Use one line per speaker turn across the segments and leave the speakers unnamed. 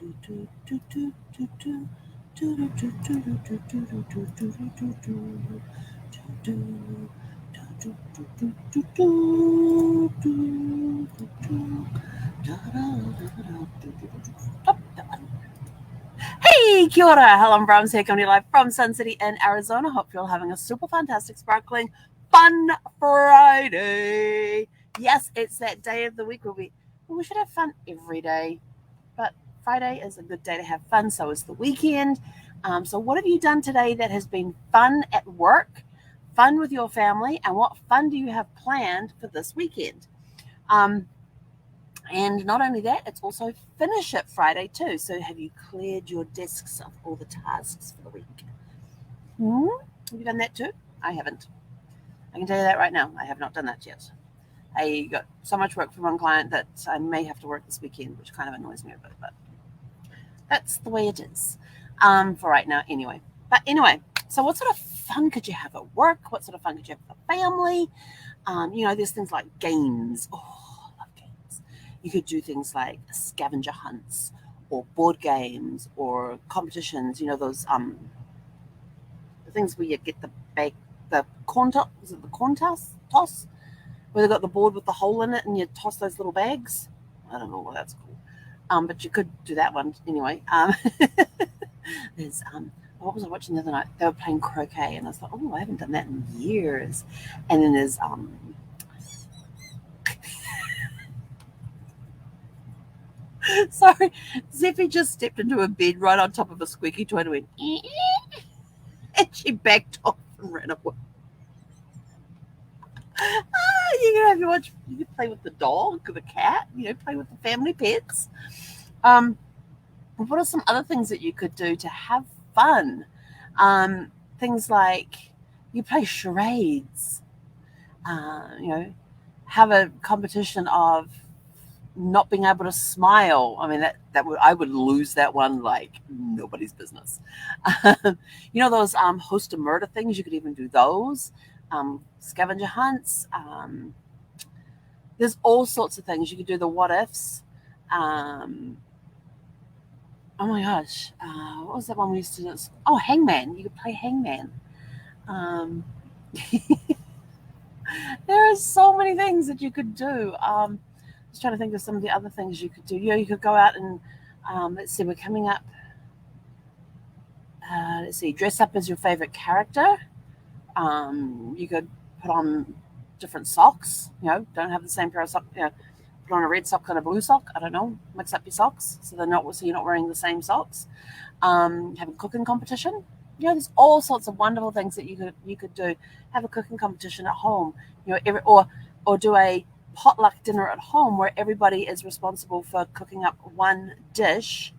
Hey, kia ora, Helen Brahms here, coming to you live from Sun City in Arizona. Hope you're all having a super fantastic, sparkling, fun Friday. Yes, it's that day of the week where we should have fun every day, but Friday is a good day to have fun. So is the weekend. So what have you done today that has been fun at work, fun with your family, and what fun do you have planned for this weekend? And not only that, it's also Finish It Friday too. So have you cleared your desks of all the tasks for the week? Have you done that too? I haven't. I can tell you that right now. I have not done that yet. I got so much work from one client that I may have to work this weekend, which kind of annoys me a bit, but that's the way it is for right now anyway. But anyway, so what sort of fun could you have at work? What sort of fun could you have with the family? There's things like games. Oh, I love games. You could do things like scavenger hunts or board games or competitions. Those the things where you get the corn toss. Is it the corn toss? Where they got the board with the hole in it and you toss those little bags. I don't know what that's called. But you could do that one anyway. There's what was I watching the other night? They were playing croquet, and I was like, oh, I haven't done that in years. And then there's sorry, Zeffy just stepped into a bed right on top of a squeaky toy and went, and she backed off and ran away. You can play with the dog, the cat, play with the family pets. What are some other things that you could do to have fun? Things like you play charades, have a competition of not being able to smile. I mean, I would lose that one like nobody's business. Those host a murder things, you could even do those. Scavenger hunts. There's all sorts of things. You could do the what ifs. Oh my gosh, what was that one we used to do? Oh, hangman. You could play hangman. There are so many things that you could do. Just trying to think of some of the other things you could do. You could go out and let's see, we're coming up. Let's see, dress up as your favorite character. You could put on different socks. Don't have the same pair of socks. Put on a red sock and a blue sock. I don't know. Mix up your socks so you're not wearing the same socks. Have a cooking competition. There's all sorts of wonderful things that you could do. Have a cooking competition at home. Or do a potluck dinner at home where everybody is responsible for cooking up one dish.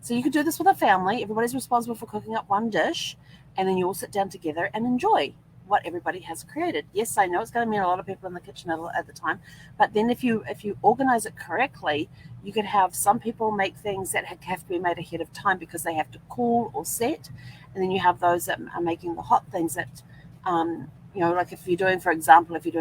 So you could do this with a family. Everybody's responsible for cooking up one dish, and then you all sit down together and enjoy what everybody has created. Yes, I know it's going to mean a lot of people in the kitchen at the time, but then if you organize it correctly, you could have some people make things that have to be made ahead of time because they have to cool or set, and then you have those that are making the hot things that, like if you're doing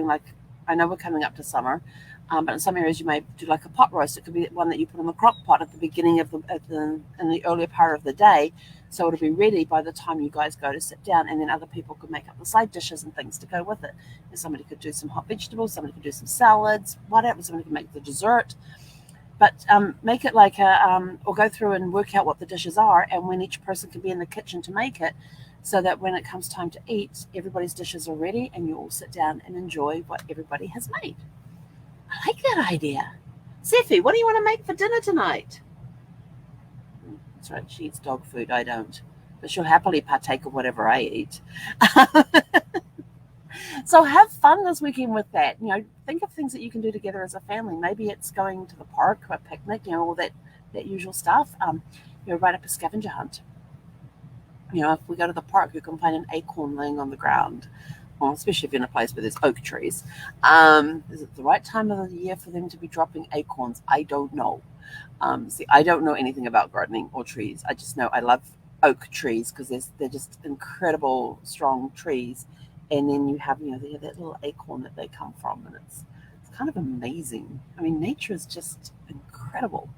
like, I know we're coming up to summer, but in some areas you may do like a pot roast. It could be one that you put in the crock pot at the beginning of in the earlier part of the day, so it'll be ready by the time you guys go to sit down, and then other people could make up the side dishes and things to go with it. And somebody could do some hot vegetables, somebody could do some salads, whatever. Somebody could make the dessert, but make it like or go through and work out what the dishes are, and when each person can be in the kitchen to make it, so that when it comes time to eat, everybody's dishes are ready, and you all sit down and enjoy what everybody has made. I like that idea. Seffi, what do you want to make for dinner tonight? That's right, she eats dog food. I don't. But she'll happily partake of whatever I eat. So have fun this weekend with that. Think of things that you can do together as a family. Maybe it's going to the park, a picnic, all that usual stuff. Write up a scavenger hunt. If we go to the park, you can find an acorn laying on the ground. Well, especially if you're in a place where there's oak trees. Is it the right time of the year for them to be dropping acorns? I don't know. I don't know anything about gardening or trees. I just know I love oak trees because they're just incredible, strong trees. And then you have, they have that little acorn that they come from, and it's kind of amazing. I mean, nature is just incredible.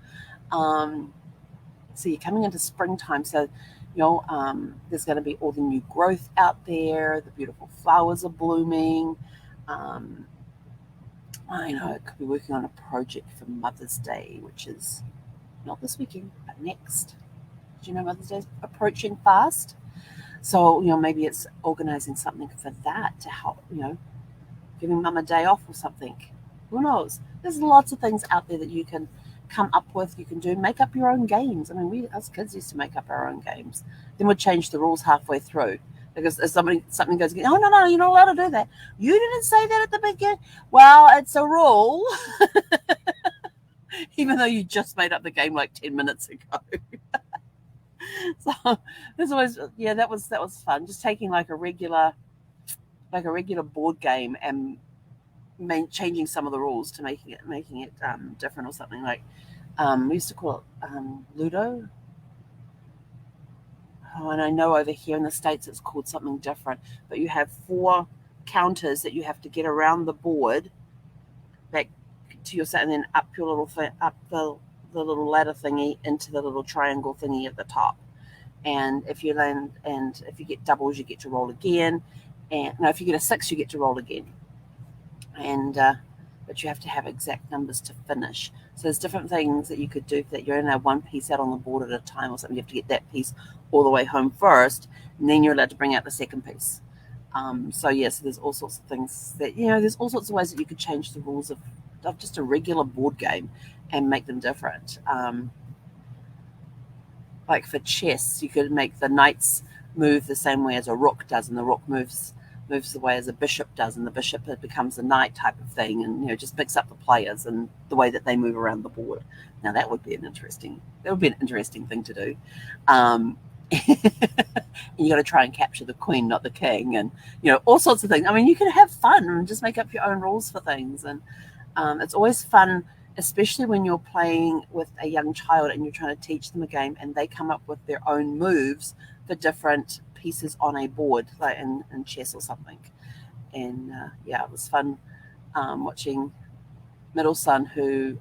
So you're coming into springtime. So, there's going to be all the new growth out there. The beautiful flowers are blooming. Um, I know it could be working on a project for Mother's Day, which is not this weekend, but next. Do you know Mother's Day is approaching fast? So, maybe it's organizing something for that to help, giving mum a day off or something. Who knows? There's lots of things out there that you can come up with. You can do, make up your own games. I mean, we as kids used to make up our own games. Then we'd change the rules halfway through. Because if something goes again, oh no, you're not allowed to do that. You didn't say that at the beginning. Well, it's a rule. Even though you just made up the game like 10 minutes ago. So there's always, that was fun. Just taking like a regular board game and changing some of the rules to making it different or something. Like we used to call it Ludo. Oh, and I know over here in the States it's called something different. But you have 4 counters that you have to get around the board back to your set, and then up your little up the little ladder thingy into the little triangle thingy at the top. And if you land, and if you get doubles, you get to roll again. And no, if you get a 6, you get to roll again. And but you have to have exact numbers to finish. So there's different things that you could do that you're only one piece out on the board at a time or something. You have to get that piece all the way home first, and then you're allowed to bring out the second piece. So there's all sorts of things that, there's all sorts of ways that you could change the rules of just a regular board game and make them different. Like for chess, you could make the knights move the same way as a rook does, and the rook moves the way as a bishop does, and the bishop becomes a knight type of thing, and just mix up the players and the way that they move around the board. Now that would be an interesting thing to do. You got to try and capture the queen, not the king, and all sorts of things. I mean, you can have fun and just make up your own rules for things, and it's always fun, especially when you're playing with a young child and you're trying to teach them a game, and they come up with their own moves for different pieces on a board, like in chess or something. And it was fun watching middle son, who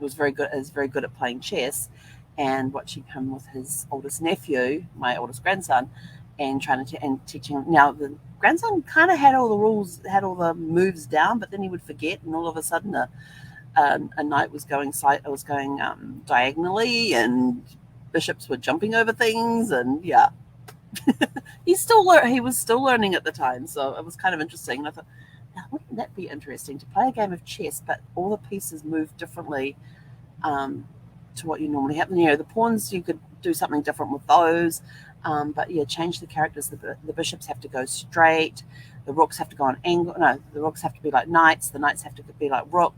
is very good at playing chess, and watching him with his oldest nephew, my oldest grandson, and trying to and teaching. Now the grandson kind of had all the rules, had all the moves down, but then he would forget, and all of a sudden a knight was going diagonally, and bishops were jumping over things, and he was still learning at the time, so it was kind of interesting. And I thought, now wouldn't that be interesting to play a game of chess, but all the pieces move differently to what you normally have. The pawns, you could do something different with those, but change the characters. The bishops have to go straight, the rooks have to go on angle. No, the rooks have to be like knights, the knights have to be like rook,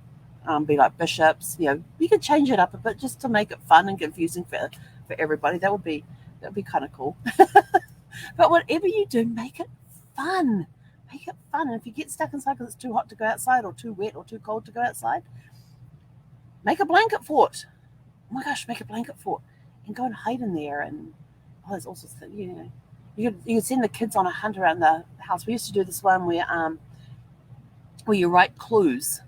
be like bishops. You could change it up a bit just to make it fun and confusing for everybody. That would be kind of cool. But whatever you do, make it fun. Make it fun. And if you get stuck inside because it's too hot to go outside, or too wet or too cold to go outside, make a blanket fort. Oh my gosh, make a blanket fort and go and hide in there. And there's all sorts of things. You could send the kids on a hunt around the house. We used to do this one where you write clues,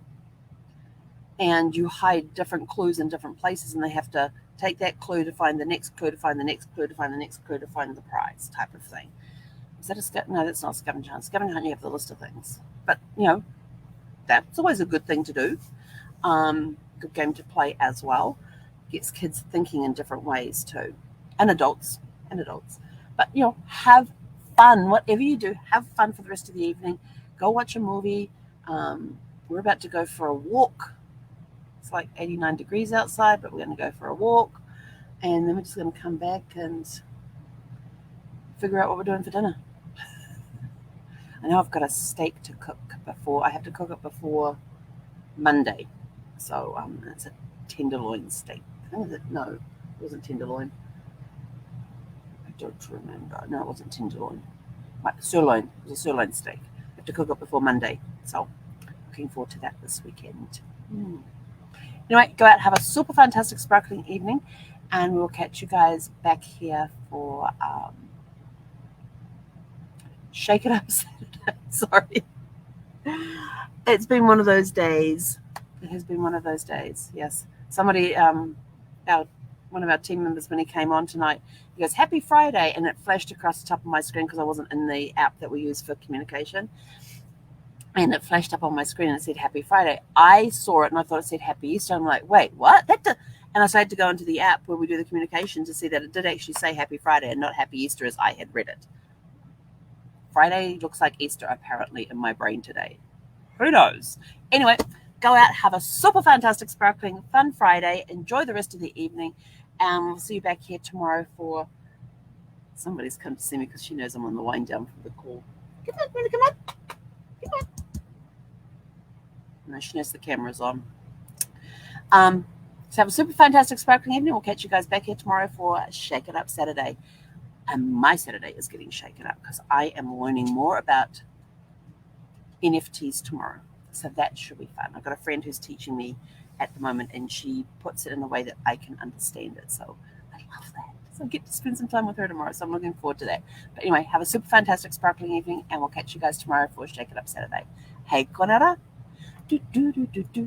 and you hide different clues in different places, and they have to take that clue to find the next clue, to find the next clue, to find the next clue, to find the prize type of thing. Is that no, that's not Scavenger Hunt. Scavenger Hunt, you have the list of things. But, that's always a good thing to do. Good game to play as well. Gets kids thinking in different ways too. And adults. But, have fun. Whatever you do, have fun for the rest of the evening. Go watch a movie. We're about to go for a walk. It's like 89 degrees outside, but we're going to go for a walk. And then we're just going to come back and figure out what we're doing for dinner. I know I've got a steak to cook before. I have to cook it before Monday. So it's a tenderloin steak. No, it wasn't tenderloin. I don't remember. No, it wasn't tenderloin. Sirloin. It was a sirloin steak. I have to cook it before Monday. So looking forward to that this weekend. Anyway, go out, have a super fantastic sparkling evening, and we'll catch you guys back here for Shake It Up Saturday. Sorry. It's been one of those days. It has been one of those days, yes. Somebody, our one of our team members, when he came on tonight, he goes, "Happy Friday," and it flashed across the top of my screen because I wasn't in the app that we use for communication. And it flashed up on my screen and it said Happy Friday. I saw it and I thought it said Happy Easter. I'm like, wait, what? And I started to go into the app where we do the communication to see that it did actually say Happy Friday and not Happy Easter as I had read it. Friday looks like Easter apparently in my brain today. Who knows? Anyway, go out, have a super fantastic, sparkling, fun Friday. Enjoy the rest of the evening. And we'll see you back here tomorrow for... Somebody's come to see me because she knows I'm on the wind down from the call. Come on, Brenda, come on. Come on. No, she knows the camera's on. So have a super fantastic, sparkling evening. We'll catch you guys back here tomorrow for Shake It Up Saturday. And my Saturday is getting shaken up because I am learning more about NFTs tomorrow. So that should be fun. I've got a friend who's teaching me at the moment, and she puts it in a way that I can understand it. So I love that. So I get to spend some time with her tomorrow. So I'm looking forward to that. But anyway, have a super fantastic, sparkling evening, and we'll catch you guys tomorrow for Shake It Up Saturday. Hey, konara. Do, do, do, do, do.